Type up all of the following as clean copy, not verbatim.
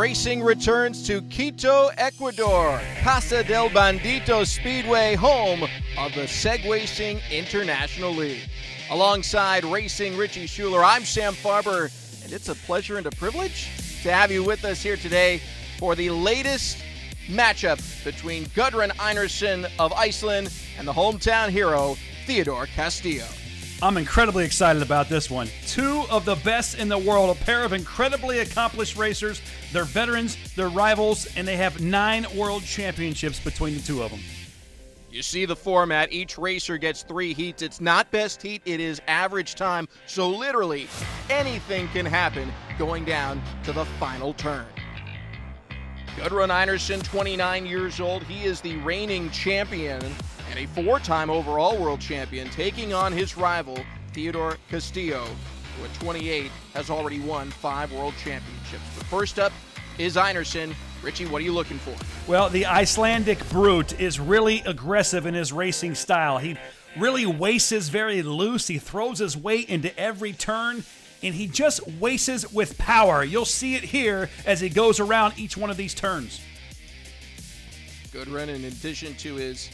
Racing returns to Quito, Ecuador, Casa Del Bandito Speedway, home of the Segwacing International League. Alongside Racing Richie Schuler, I'm Sam Farber, and it's a pleasure and a privilege to have you with us here today for the latest matchup between Gudrun Einarsson of Iceland and the hometown hero, Theodor Castillo. I'm incredibly excited about this one. Two of the best in the world, a pair of incredibly accomplished racers. They're veterans, they're rivals, and they have 9 world championships between the two of them. You see the format. Each racer gets 3 heats. It's not best heat, it is average time. So literally anything can happen going down to the final turn. Gudrun Einarsson, 29 years old. He is the reigning champion and a 4-time overall world champion, taking on his rival, Theodor Castillo, who at 28 has already won 5 world championships. But first up is Einarsson. Richie, what are you looking for? Well, the Icelandic brute is really aggressive in his racing style. He really races very loose. He throws his weight into every turn, and he just races with power. You'll see it here as he goes around each one of these turns. Gudrun, in addition to his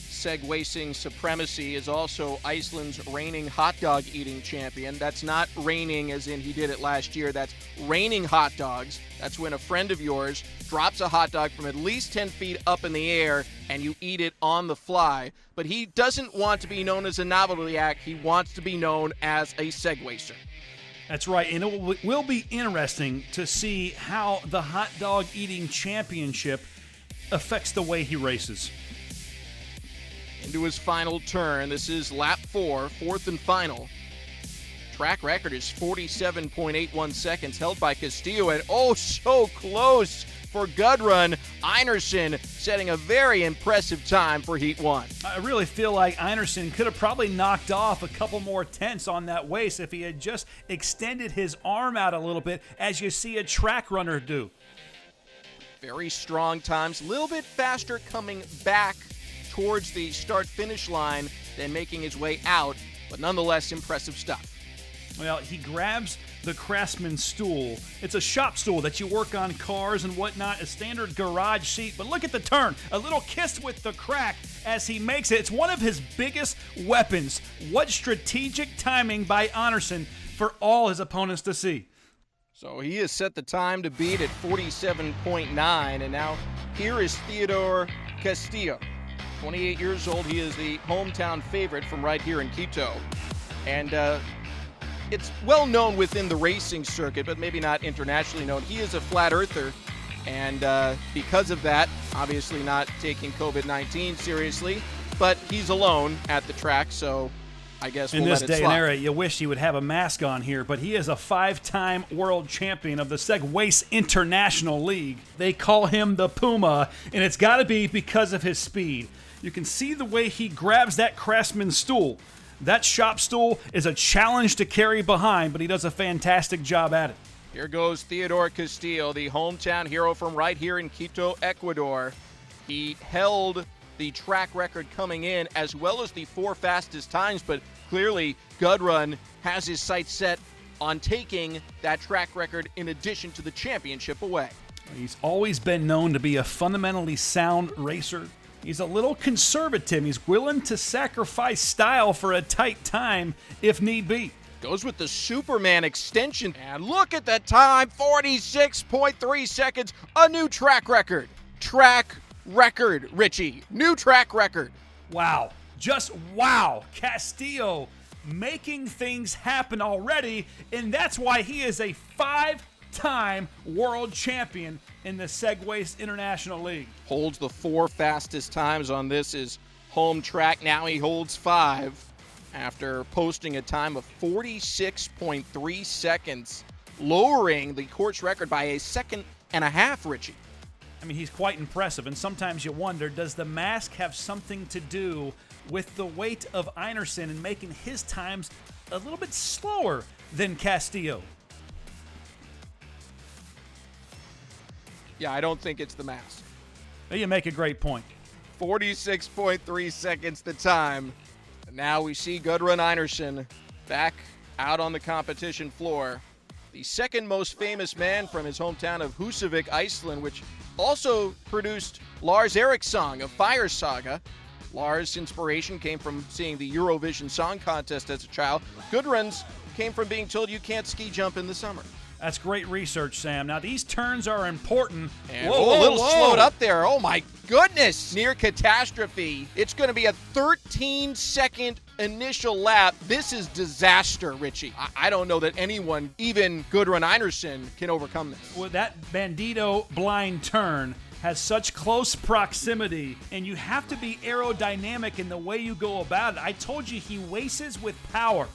Segwacing supremacy, is also Iceland's reigning hot dog eating champion. That's not reigning as in he did it last year. That's raining hot dogs. That's when a friend of yours drops a hot dog from at least 10 feet up in the air and you eat it on the fly. But he doesn't want to be known as a novelty act. He wants to be known as a Segwacer. That's right, and it will be interesting to see how the hot dog eating championship affects the way he races. Into his final turn. This is lap 4, fourth and final. Track record is 47.81 seconds, held by Castillo, and oh, so close for Gudrun. Einarsson setting a very impressive time for Heat 1. I really feel like Einarsson could have probably knocked off a couple more tenths on that waist if he had just extended his arm out a little bit, as you see a track runner do. Very strong times, a little bit faster coming back towards the start-finish line than making his way out, but nonetheless impressive stuff. Well, he grabs the Craftsman stool. It's a shop stool that you work on cars and whatnot, a standard garage seat, but look at the turn. A little kiss with the crack as he makes it. It's one of his biggest weapons. What strategic timing by Einarsson for all his opponents to see. So he has set the time to beat at 47.9, and now here is Theodor Castillo. 28 years old, he is the hometown favorite from right here in Quito. And it's well known within the racing circuit, but maybe not internationally known. He is a flat earther, and because of that, obviously not taking COVID-19 seriously, but he's alone at the track, so I guess we'll let it slide. In this day and era, you wish he would have a mask on here, but he is a 5-time world champion of the Segwacing International League. They call him the Puma, and it's got to be because of his speed. You can see the way he grabs that Craftsman stool. That shop stool is a challenge to carry behind, but he does a fantastic job at it. Here goes Theodor Castillo, the hometown hero from right here in Quito, Ecuador. He held the track record coming in as well as the 4 fastest times, but clearly Gudrun has his sights set on taking that track record in addition to the championship away. He's always been known to be a fundamentally sound racer. He's a little conservative. He's willing to sacrifice style for a tight time if need be. Goes with the Superman extension. And look at the time, 46.3 seconds. A new track record. Track record, Richie. New track record. Wow. Just wow. Castillo making things happen already, and that's why he is a 5-time world champion in the Segwacing International League. Holds the 4 fastest times on this is home track. Now he holds 5 after posting a time of 46.3 seconds, lowering the course record by a second and a half, Richie. I mean, he's quite impressive, and sometimes you wonder, does the mask have something to do with the weight of Einarsson and making his times a little bit slower than Castillo? Yeah, I don't think it's the mask. You make a great point. 46.3 seconds the time. And now we see Gudrun Einarsson back out on the competition floor. the second most famous man from his hometown of Husavik, Iceland, which also produced Lars Eriksson of Fire Saga. Lars' inspiration came from seeing the Eurovision Song Contest as a child. Gudrun's came from being told you can't ski jump in the summer. That's great research, Sam. Now, these turns are important. And a little slowed up there. Oh, my goodness. Near catastrophe. It's going to be a 13-second initial lap. This is disaster, Richie. I don't know that anyone, even Gudrun Einarsson, can overcome this. Well, that Bandito blind turn has such close proximity, and you have to be aerodynamic in the way you go about it. I told you he races with power.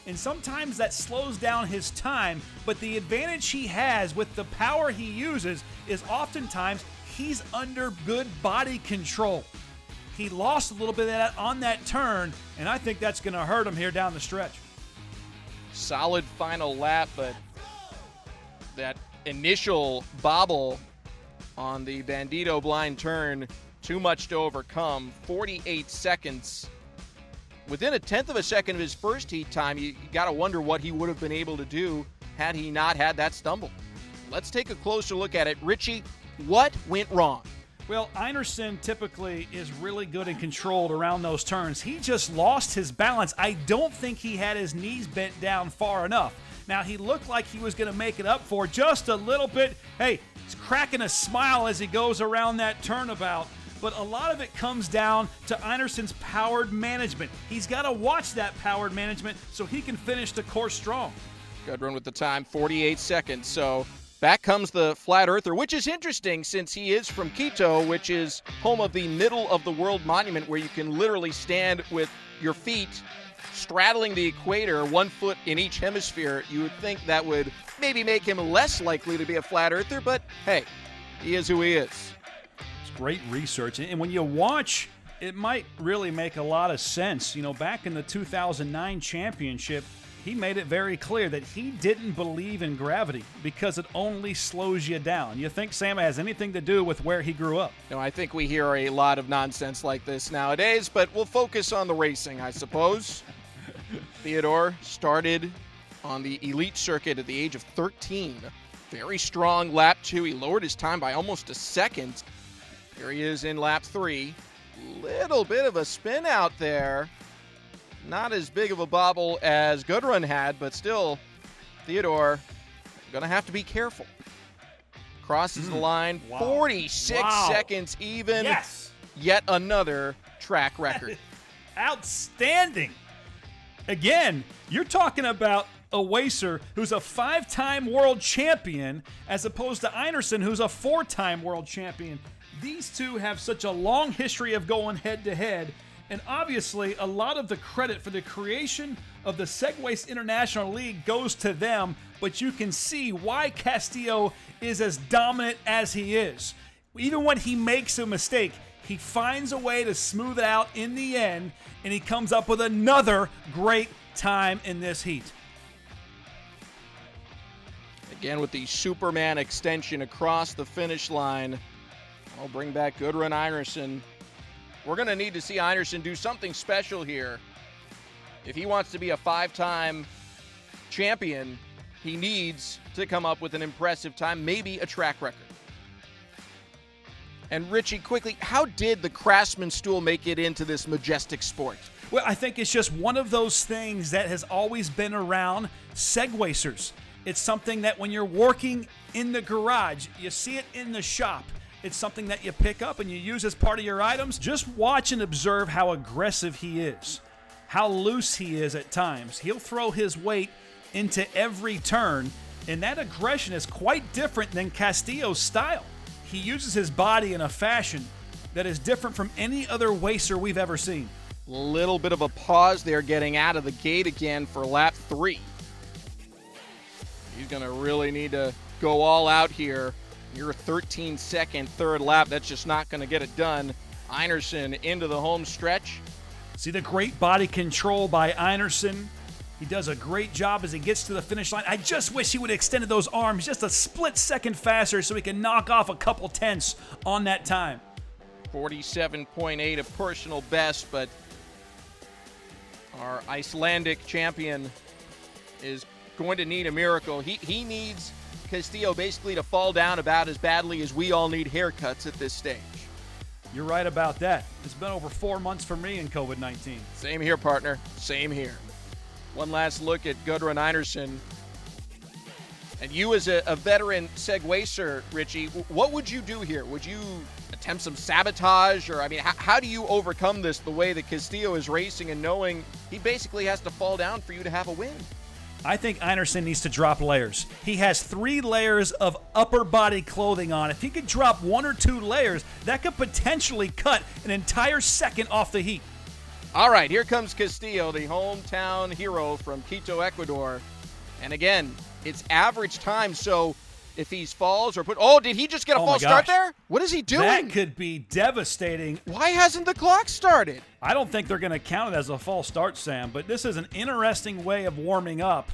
And sometimes that slows down his time, but the advantage he has with the power he uses is oftentimes he's under good body control. He lost a little bit of that on that turn, and I think that's going to hurt him here down the stretch. Solid final lap, but that initial bobble on the Bandito blind turn, too much to overcome. 48 seconds. Within a tenth of a second of his first heat time, you got to wonder what he would have been able to do had he not had that stumble. Let's take a closer look at it. Richie, what went wrong? Well, Einarsson typically is really good and controlled around those turns. He just lost his balance. I don't think he had his knees bent down far enough. Now, he looked like he was going to make it up for just a little bit. Hey, he's cracking a smile as he goes around that turnabout. But a lot of it comes down to Einarsson's powered management. He's got to watch that powered management so he can finish the course strong. Gudrun with the time, 48 seconds. So back comes the flat earther, which is interesting since he is from Quito, which is home of the middle of the world monument where you can literally stand with your feet straddling the equator, 1 foot in each hemisphere. You would think that would maybe make him less likely to be a flat earther, but hey, he is who he is. Great research. And when you watch, it might really make a lot of sense. You know, back in the 2009 championship, he made it very clear that he didn't believe in gravity because it only slows you down. You think, Sam, it has anything to do with where he grew up? No, I think we hear a lot of nonsense like this nowadays, but we'll focus on the racing, I suppose. Theodor started on the elite circuit at the age of 13. Very strong lap 2. He lowered his time by almost a second. Here he is in lap 3. Little bit of a spin out there. Not as big of a bobble as Gudrun had, but still, Theodor going to have to be careful. Crosses the line. Wow. 46 seconds even. Yes. Yet another track record. Outstanding. Again, you're talking about a racer who's a 5-time world champion as opposed to Einarsson, who's a 4-time world champion. These two have such a long history of going head-to-head, and obviously a lot of the credit for the creation of the Segwacing International League goes to them, but you can see why Castillo is as dominant as he is. Even when he makes a mistake, he finds a way to smooth it out in the end, and he comes up with another great time in this heat. Again with the Superman extension across the finish line. I'll bring back Gudrun Einarsson. We're going to need to see Einarsson do something special here. If he wants to be a 5-time champion, he needs to come up with an impressive time, maybe a track record. And Richie, quickly, how did the Craftsman stool make it into this majestic sport? Well, I think it's just one of those things that has always been around Segwacers. It's something that when you're working in the garage, you see it in the shop. It's something that you pick up and you use as part of your items. Just watch and observe how aggressive he is, how loose he is at times. He'll throw his weight into every turn, and that aggression is quite different than Castillo's style. He uses his body in a fashion that is different from any other racer we've ever seen. Little bit of a pause there getting out of the gate again for lap 3. He's going to really need to go all out here. You're a 13-second third lap. That's just not going to get it done. Einarsson into the home stretch. See the great body control by Einarsson. He does a great job as he gets to the finish line. I just wish he would have extended those arms just a split second faster so he can knock off a couple tenths on that time. 47.8, a personal best, but our Icelandic champion is going to need a miracle. He needs Castillo basically to fall down about as badly as we all need haircuts at this stage. You're right about that. It's been over 4 months for me in COVID-19. Same here, partner. Same here. One last look at Gudrun Einarsson. And you as a veteran Segwacer, Richie, what would you do here? Would you attempt some sabotage? Or, I mean, how do you overcome this the way that Castillo is racing and knowing he basically has to fall down for you to have a win? I think Einarsson needs to drop layers. He has 3 layers of upper body clothing on. If he could drop 1 or 2 layers, that could potentially cut an entire second off the heat. All right, here comes Castillo, the hometown hero from Quito, Ecuador. And again, it's average time, so if he falls or did he just get a false start there? What is he doing? That could be devastating. Why hasn't the clock started? I don't think they're going to count it as a false start, Sam, but this is an interesting way of warming up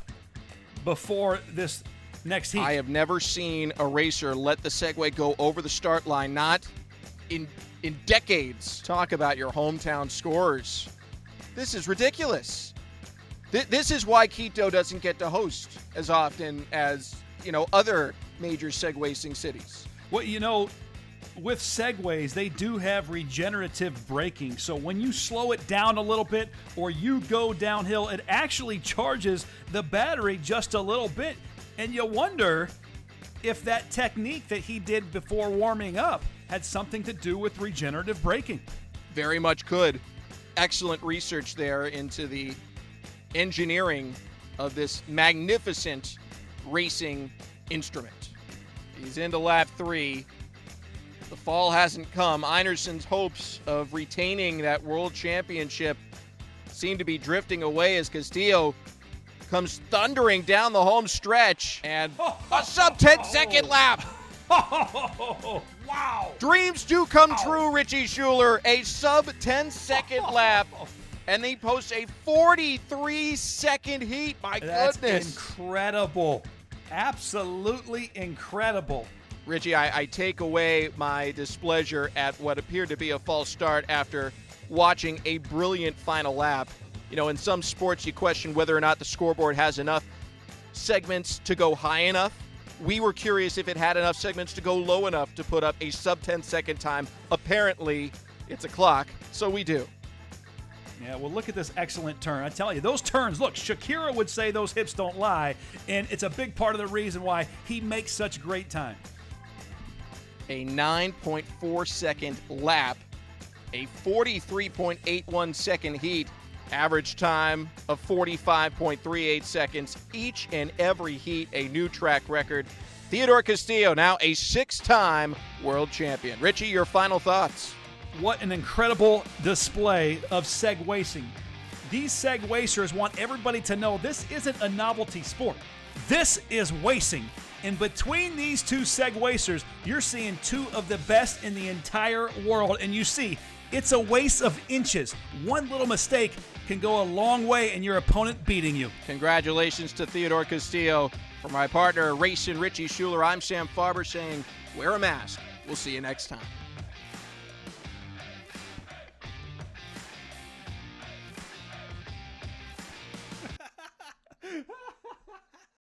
before this next heat. I have never seen a racer let the Segway go over the start line, not in decades. Talk about your hometown scores. This is ridiculous. This is why Quito doesn't get to host as often as, other major Segwacing cities. Well, with Segways, they do have regenerative braking. So when you slow it down a little bit or you go downhill, it actually charges the battery just a little bit. And you wonder if that technique that he did before warming up had something to do with regenerative braking. Very much could. Excellent research there into the engineering of this magnificent racing instrument. He's into lap 3. The fall hasn't come. Einarsson's hopes of retaining that world championship seem to be drifting away as Castillo comes thundering down the home stretch, and a sub 10-second lap. Wow! Dreams do come true, Richie Schuler. A sub 10-second lap. And he posts a 43-second heat. My That's goodness. Incredible. Absolutely incredible. Richie, I take away my displeasure at what appeared to be a false start after watching a brilliant final lap. In some sports, you question whether or not the scoreboard has enough segments to go high enough. We were curious if it had enough segments to go low enough to put up a sub 10-second time. Apparently, it's a clock, so we do. Yeah, well, look at this excellent turn. I tell you, those turns, look, Shakira would say those hips don't lie, and it's a big part of the reason why he makes such great time. A 9.4-second lap, a 43.81 second heat, average time of 45.38 seconds. Each and every heat, a new track record. Theodor Castillo, now a 6-time world champion. Richie, your final thoughts? What an incredible display of Segwacing. These Segwacers want everybody to know this isn't a novelty sport. This is wacing. And between these two Segwacers, you're seeing 2 of the best in the entire world. And you see, it's a waste of inches. One little mistake can go a long way in your opponent beating you. Congratulations to Theodor Castillo. For my partner, Racing Richie Schuler, I'm Sam Farber saying, wear a mask. We'll see you next time.